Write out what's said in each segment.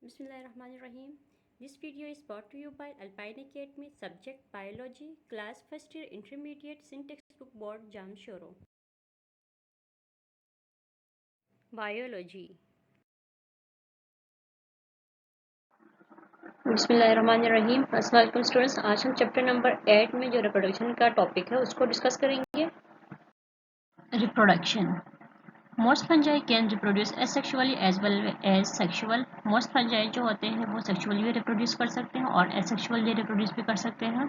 Bismillahirrahmanirrahim. This video is brought to you by Alpine Academy, subject Biology, class first year intermediate, syntax book board Jamshoro. Biology. बिस्मिल्लाहिर्रहमानिर्रहीम। अस्सलाम वालेकुम students, आज हम chapter number 8 में जो reproduction का topic है उसको डिस्कस करेंगे। Reproduction. Most fungi can reproduce asexually as well as sexual. Most fungi जो होते हैं वो सेक्सुअली भी रिप्रोड्यूस कर सकते हैं और एसेक्सुअल भी रिप्रोड्यूस भी कर सकते हैं,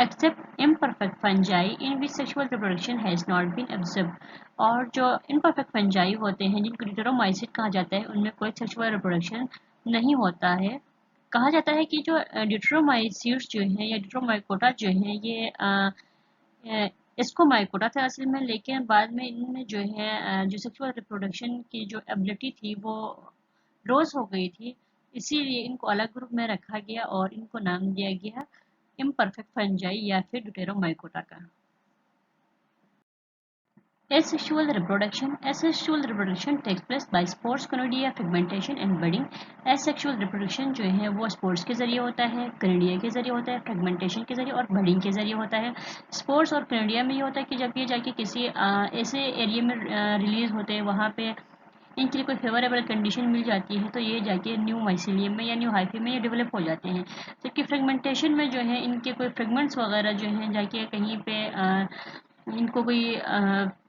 except imperfect fungi in which sexual reproduction has not been observed. और जो इम्परफेक्ट फंजाई होते हैं जिनको ड्यूटेरोमाइसिट कहा जाता है उनमें कोई सेक्सुअल रिप्रोडक्शन नहीं होता है। कहा जाता है कि जो ड्यूटेरोमाइसिट्स जो हैं या ड्यूटेरोमाइकोटा जो हैं ये इसको माइकोटा था असल में, लेकिन बाद में इनमें जो है जो सेक्सुअल रिप्रोडक्शन की जो एबिलिटी थी वो लॉस हो गई थी, इसीलिए इनको अलग ग्रुप में रखा गया और इनको नाम दिया गया इम्परफेक्ट फंजाई या फिर ड्यूटेरोमाइकोटा का। Asexual reproduction takes place by spores, conidia, fragmentation and budding. Asexual reproduction जो है वो स्पोर्स के जरिए होता है, कनिडिया के जरिए होता है, फ्रेगमेंटेशन के जरिए और बडिंग के जरिए होता है। स्पोर्स और कनिडिया में ये होता है कि जब ये जाके किसी ऐसे एरिया में रिलीज होते हैं वहाँ पे इनके लिए कोई फेवरेबल कंडीशन मिल जाती है तो ये जाके न्यू माइसीलियम में या न्यू हाइफी में ये डेवलप हो जाते हैं। जबकि फ्रेगमेंटेशन में जो है इनके कोई फ्रेगमेंट्स वगैरह जो हैं जाके कहीं पे इनको कोई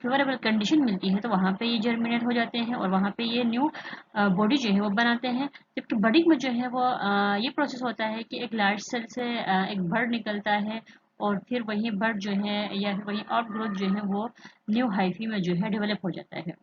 फेवरेबल कंडीशन मिलती है तो वहाँ पे ये जर्मिनेट हो जाते हैं और वहाँ पे ये न्यू बॉडी जो है वो बनाते हैं। जबकि बडिंग में जो है वो ये प्रोसेस होता है कि एक लार्ज सेल से एक बर्ड निकलता है और फिर वही बर्ड जो है या फिर वही आउट ग्रोथ जो है वो न्यू हाइफी में जो है डेवलप हो जाता है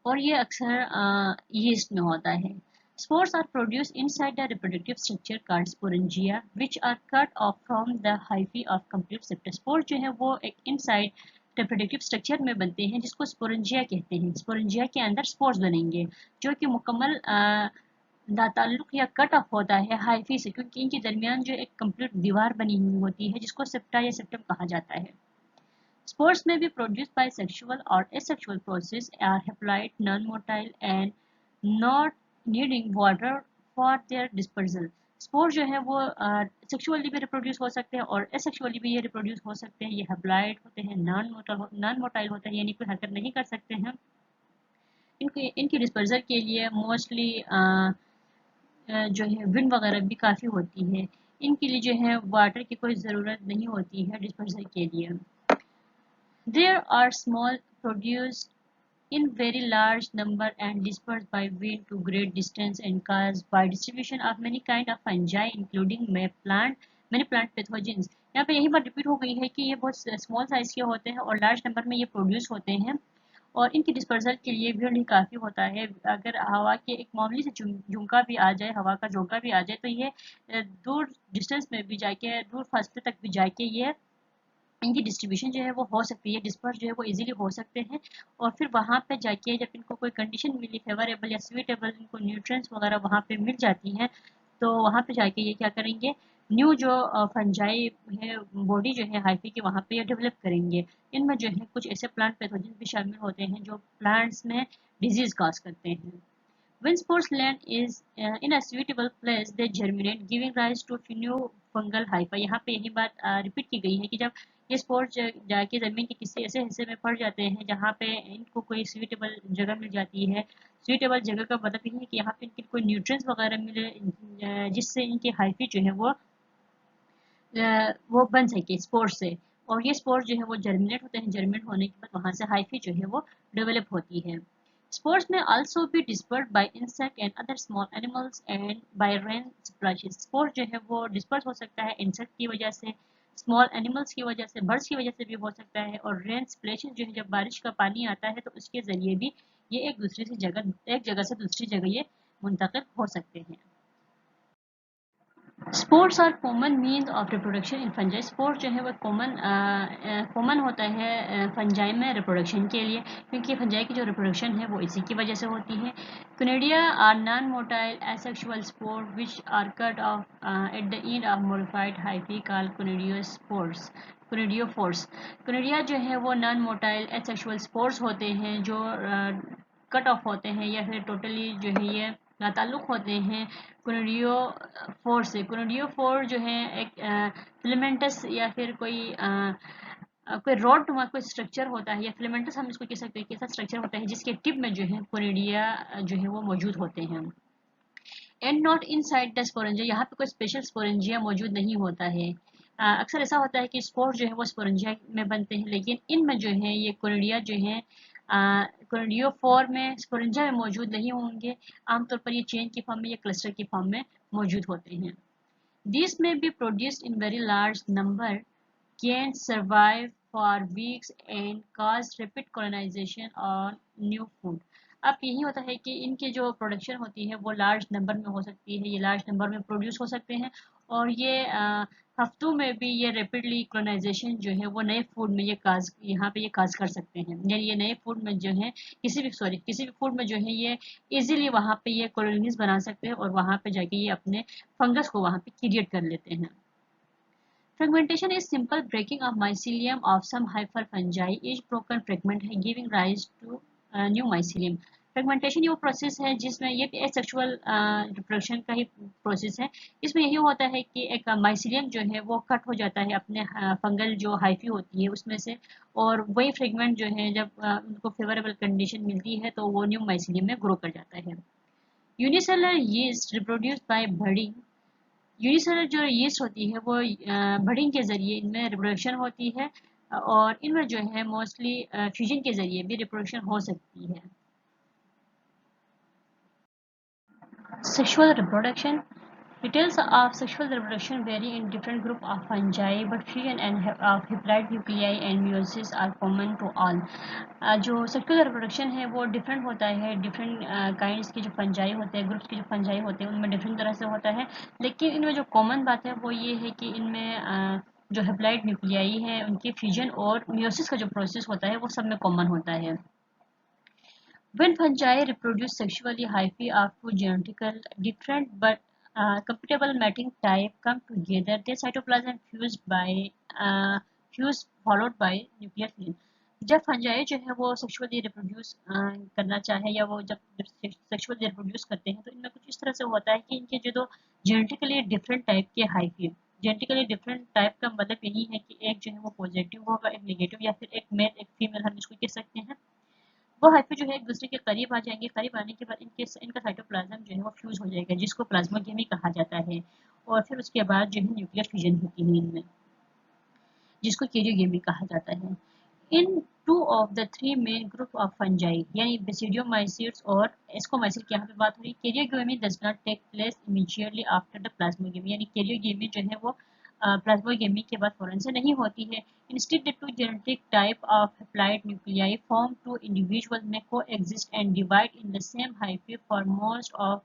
और ये अक्सर यीस्ट में होता है। Spores are produced inside the reproductive structure called sporangia, which are cut off from the hyphae of complete septum. Spores जो है वो एक inside reproductive structure में बनते हैं जिसको sporangia कहते हैं। sporangia के अंदर spores बनेंगे जो कि मुकम्मल ताल्लुक या कट ऑफ होता है हाइफी से, क्योंकि इनके दरमियान जो एक कंप्लीट दीवार बनी हुई होती है जिसको सेप्टा या सेप्टम कहा जाता है। Spores may be produced by sexual or asexual process, are haploid, non-motile and not needing water for their dispersal. Spore जो है वो सेक्सुअली भी रिप्रोड्यूस हो सकते हैं और एसेक्सुअली भी ये रिप्रोड्यूस हो सकते हैं। ये हैप्लॉइड होते हैं, नॉन मोटाइल होते हैं, यानी कोई हरकत नहीं कर सकते हैं। इनकी डिस्पर्जल के लिए मोस्टली जो है विंड वगैरह भी काफ़ी होती है। इनके लिए जो है वाटर की कोई ज़रूरत नहीं होती है डिस्पर्जल के लिए। There are small produced in very large number and dispersed by wind to great distance and caused by distribution of many kind of fungi including many plant pathogens। यहाँ पे यही बात रिपीट हो गई है कि ये बहुत स्मॉल साइज के होते हैं और लार्ज नंबर में ये प्रोड्यूस होते हैं और इनकी डिस्पर्सल के लिए भीड़ ही काफ़ी होता है। अगर हवा के एक मामूली से झुमका भी आ जाए, हवा का झोंका भी आ जाए तो ये दूर डिस्टेंस में भी जाके, दूर फासले तक भी जाके ये इनकी डिस्ट्रीब्यूशन जो है वो हो सकती है, डिस्पर्स जो है वो इजीली हो सकते हैं और फिर वहाँ पे जाके जब इनको कोई कंडीशन मिली फेवरेबल या स्वीटेबल, इनको न्यूट्रिएंट्स वगैरह वहाँ पे मिल जाती हैं तो वहाँ पे जाके ये क्या करेंगे, न्यू जो फंजाई है बॉडी जो है हाइफी की वहाँ पे ये डेवलप करेंगे। इनमें जो है कुछ ऐसे प्लांट पैथोजन भी शामिल होते हैं जो प्लांट्स में डिजीज कॉज करते हैं। When spores land is in a suitable place, they germinate, giving rise to new fungal hyphae। यहाँ पे यही बात रिपीट की गई है कि जब ये स्पोर जाके ज़मीन के किसी ऐसे हिस्से में पड़ जाते हैं जहाँ पे इनको कोई सूटेबल जगह मिल जाती है। सूटेबल जगह का मतलब ये है कि यहाँ पे इनके कोई न्यूट्रिएंट्स वगैरह मिले जिससे इनके हाइफी जो है वो बन सके स्पोर से और ये स्पोर जो है वो जर्मिनेट होते हैं। जर्मिनेट होने के बाद वहाँ से हाइफी जो है वो डेवलप होती है। Spores may also be dispersed by insect and other small animals and by rain splashes। Spore जो है वो disperse हो सकता है इंसेक्ट की वजह से, स्मॉल एनिमल्स की वजह से, बर्ड्स की वजह से भी हो सकता है और रेन स्प्लैशेस जो है जब बारिश का पानी आता है तो उसके ज़रिए भी ये एक जगह से दूसरी जगह ये मुंतकिल हो सकते हैं। Spores are common means of reproduction in fungi. Spores जो है वो कॉमन होता है फंजाई में रिप्रोडक्शन के लिए, क्योंकि फंजाई की जो रिप्रोडक्शन है वो इसी की वजह से होती है। Conidia are non motile asexual spore which are cut off at the end of modified hyphae called conidiospores. Conidiophores. Conidia जो है वो नॉन मोटाइल एसेक्सुअल स्पोर्स होते हैं जो कट ऑफ होते हैं या फिर टोटली जो है ये ताल्लुक़ होते हैं कोनिडियो फोर से। कोनिडियो फोर जो है एक फिलामेंटस या फिर कोई रॉड कोई स्ट्रक्चर होता है, या फिलामेंटस हम इसको कह सकते हैं कि ऐसा स्ट्रक्चर होता है जिसके टिप में जो है कोनिडिया जो है वो मौजूद होते हैं। And not inside the sporangia, यहाँ पे कोई स्पेशल स्पोरेंजिया मौजूद नहीं होता है। अक्सर ऐसा होता है कि स्पोर जो है वो स्पोरेंजिया में बनते हैं, लेकिन इनमें जो है ये कोनिडिया जो है कोनिडियो फोर में स्पोरेंजिया में मौजूद नहीं होंगे। आमतौर पर ये चेन की फॉर्म में या क्लस्टर की फॉर्म में मौजूद होते हैं। दिस में be produced in very large number, can survive for weeks and cause rapid colonization on new food। अब यही होता है कि इनकी जो प्रोडक्शन होती है वो लार्ज नंबर में हो सकती है, ये लार्ज नंबर में प्रोड्यूस हो सकते हैं, और ये हफ्तों में भी ये रेपिडली कॉलोनाइजेशन जो है वो नए फूड में ये काज यहाँ पे ये काज कर सकते हैं। यानी ये नए फूड में जो है किसी भी फूड में जो है ये इजीली वहाँ पे ये कॉलोनीज बना सकते हैं, और वहाँ पे जाके ये अपने फंगस को वहाँ पे क्रिएट कर लेते हैं। Fragmentation is simple breaking of mycelium of some hyperfungi. Each broken fragment है giving rise to new mycelium. Fragmentation ये वो प्रोसेस है जिसमें ये एसेक्सुअल रिप्रोडक्शन का ही प्रोसेस है। इसमें यही होता है कि एक माइसीलियम जो है वो कट हो जाता है अपने फंगल जो हाइफी होती है उसमें से, और वही फ्रेगमेंट जो है जब उनको फेवरेबल कंडीशन मिलती है तो वो न्यू माइसीलियम में ग्रो कर जाता है। Unicellular yeast reproduced by budding. Unicellular जो यीस्ट होती है वो बडिंग के ज़रिए इनमें रिप्रोडक्शन होती है, और इनमें जो है मोस्टली फ्यूजन के ज़रिए भी रिप्रोडक्शन हो सकती है। Sexual reproduction. Details of sexual reproduction vary in different group of fungi, but fusion and of haploid nuclei and meiosis are common to all। जो सेक्सुअल रिप्रोडक्शन है वो डिफरेंट होता है, डिफरेंट काइंड्स के जो फंजाई होते हैं, ग्रुप्स के जो फंजाई होते हैं उनमें डिफरेंट तरह से होता है, लेकिन इनमें जो कॉमन बात है वो ये है कि इनमें जो हेप्लाइड न्यूक्लियाई है उनकी फ्यूजन और मियोसिस का जो प्रोसेस होता है वो सब में कॉमन होता है। When fungi reproduce sexually, hyphae of two genetical different but compatible mating type come together. Their cytoplasm fuse followed by nuclear fusion। जब फंजाई जो है वो सेक्सुअली रिप्रोड्यूस करना चाहे, या वो जब सेक्सुअली रिप्रोड्यूस करते हैं तो इनमें कुछ इस तरह से होता है कि इनके जो दो जेनेटिकली डिफरेंट टाइप के हाइफी, जेनेटिकली डिफरेंट टाइप का मतलब यही है कि एक जो है वो पॉजिटिव होगा, एक नेगेटिव, या फिर एक मेल एक फीमेल हम इसको कह सकते हैं। वो हाइफे जो है एक दूसरे के करीब आ जाएंगे, करीब आने के बाद इनका साइटोप्लाज्म जो है वो फ्यूज हो जाएगा जिसको प्लाज्मोगेमी कहा जाता है, और फिर उसके बाद जो है न्यूक्लियर फ्यूजन होती है इनमें जिसको कैरियोगेमी कहा जाता है। In two of the three main group of fungi यानी बेसिडियोमाइसिड्स और एस्कोमाइसिड की यहाँ पे बात हो रही है। Karyogamy does not take place immediately after the plasmogamy, यानी कैरियोगेमी जो है वो प्लाज्मोगेमी के बाद फौरन से नहीं होती है। Instead, the two genetic type of haploid nuclei form two individuals may coexist and divide in the same hyphae for most of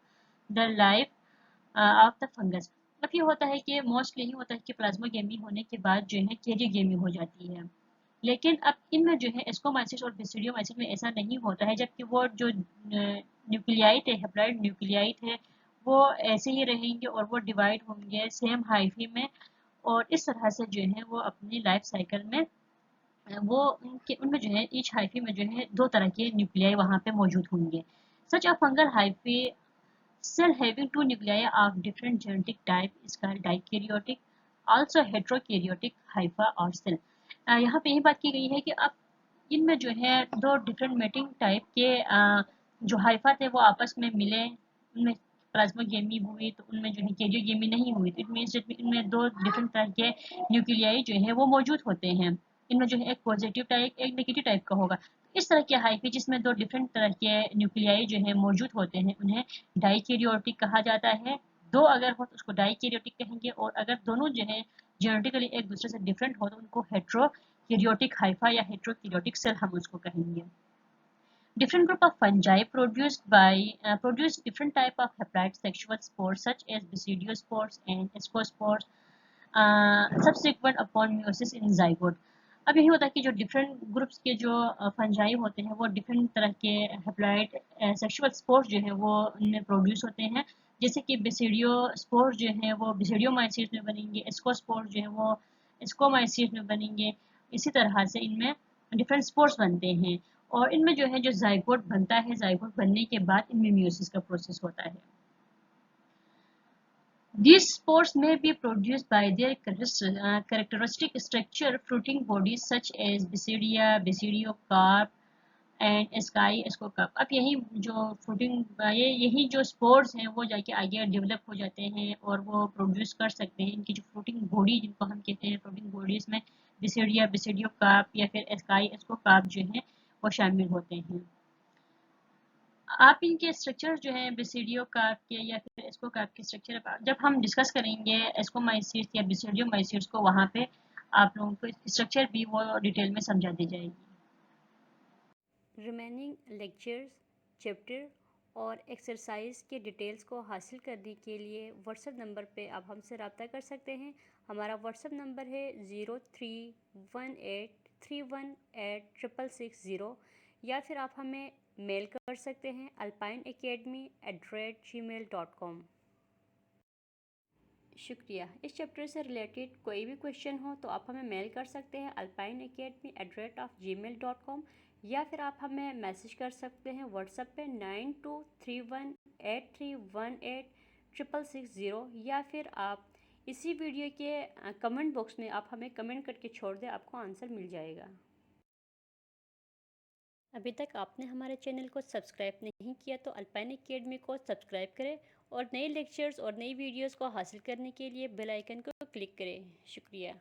the life of the fungus। अब ये होता है कि मोस्टली यही होता है कि प्लाज्मोगेमी होने के बाद जो है कैरियोगेमी हो जाती है, लेकिन अब इनमें जो है एस्कोमाइसिस और बेसिडियोमाइसिस में ऐसा नहीं होता है, जबकि वो जो न्यूक्लियाई थे, हेप्लॉइड न्यूक्लियाई थे, वो ऐसे ही रहेंगे और वो डिवाइड होंगे सेम हाइफी में, और इस तरह से जो है वो अपनी लाइफ साइकिल में वो उनमें जो है ईच हाइफी में जो है दो तरह के न्यूक्लियाई वहाँ पे मौजूद होंगे। Such a fungal hyphae cell having two nuclei of different genetic type is called dikaryotic, also heterokaryotic hypha or cell। यहाँ पे यही बात की गई है कि अब इनमें जो है दो डिफरेंट मेटिंग टाइप के जो हाइफा थे वो आपस में मिले, उनमें प्लाज्मोगेमी हुई, तो उनमें जो है कैरियोगेमी नहीं हुई, तो इट मीन्स इनमें दो डिफरेंट तरह के न्यूक्लियाई जो है वो मौजूद होते हैं। इनमें जो है एक पॉजिटिव टाइप एक नेगेटिव टाइप का होगा। इस तरह के हाइफी जिसमें दो डिफरेंट तरह के न्यूक्लियाई जो है मौजूद होते हैं उन्हें डाइकैरियोटिक कहा जाता है। दो अगर हो तो उसको डाइकैरियोटिक कहेंगे, और अगर दोनों जो है जेनेटिकली एक दूसरे से डिफरेंट हो तो उनको हेट्रोकैरियोटिक हाइफा या हेट्रोकैरियोटिक सेल हम उसको कहेंगे। Different group of fungi produce different type of haploid sexual spores such as basidiospores and ascospores subsequent upon meiosis in zygote। अब यही होता है कि जो डिफरेंट ग्रुप्स के जो फंजाई होते हैं वो डिफरेंट तरह के हेप्लॉइड सेक्सुअल स्पोर्स जो है वो उनमें प्रोड्यूस होते हैं, जैसे कि बेसिडियो स्पोर्स जो है वो बेसिडियोमाइसिस में बनेंगे, एस्कोस्पोर्स जो है वो एस्कोमाइसिस में बनेंगे। इसी तरह से इनमें डिफरेंट स्पोर्स बनते हैं, और इनमें जो है जो जाइगोट बनता है, जाइगोट बनने के बाद इनमें मियोसिस का प्रोसेस होता है। These spores may be produced by their characteristic structure fruiting bodies such as Basidia, Basidiocarp and asci ascocarp. अब यही जो फ्रूटिंग यही जो स्पोर्स हैं वो जाके आगे डेवलप हो जाते हैं और वो प्रोड्यूस कर सकते हैं। इनकी जो फ्रूटिंग बॉडी जिनको हम कहते हैं, फ्रूटिंग बॉडीज में बिसिडिया, बिसिडियोकार्प या फिर स्काई एस्कोकार्प जो हैं वो शामिल होते हैं। आप इनके स्ट्रक्चर जो है बेसिडियो कार्प के या फिर एस्को कार्प के स्ट्रक्चर जब हम डिस्कस करेंगे एस्कोमाइसिस या बेसिडियोमाइसिस को, वहाँ पे आप लोगों को स्ट्रक्चर भी वो डिटेल में समझा दी जाएगी। रिमेनिंग लेक्चर्स, चैप्टर और एक्सरसाइज के डिटेल्स को हासिल करने के लिए व्हाट्सएप नंबर पे आप हमसे रब्ता कर सकते हैं। हमारा व्हाट्सएप नंबर है 0318318660, या फिर आप हमें मेल कर सकते हैं alpineacademy@gmail.com। शुक्रिया। इस चैप्टर से रिलेटेड कोई भी क्वेश्चन हो तो आप हमें मेल कर सकते हैं alpineacademy@gmail.com, या फिर आप हमें मैसेज कर सकते हैं व्हाट्सएप पे 923183186660, या फिर आप इसी वीडियो के कमेंट बॉक्स में आप हमें कमेंट करके छोड़ दें, आपको आंसर मिल जाएगा। अभी तक आपने हमारे चैनल को सब्सक्राइब नहीं किया तो अल्पाइन एकेडमी को सब्सक्राइब करें और नए लेक्चर्स और नई वीडियोस को हासिल करने के लिए बेल आइकन को क्लिक करें। शुक्रिया।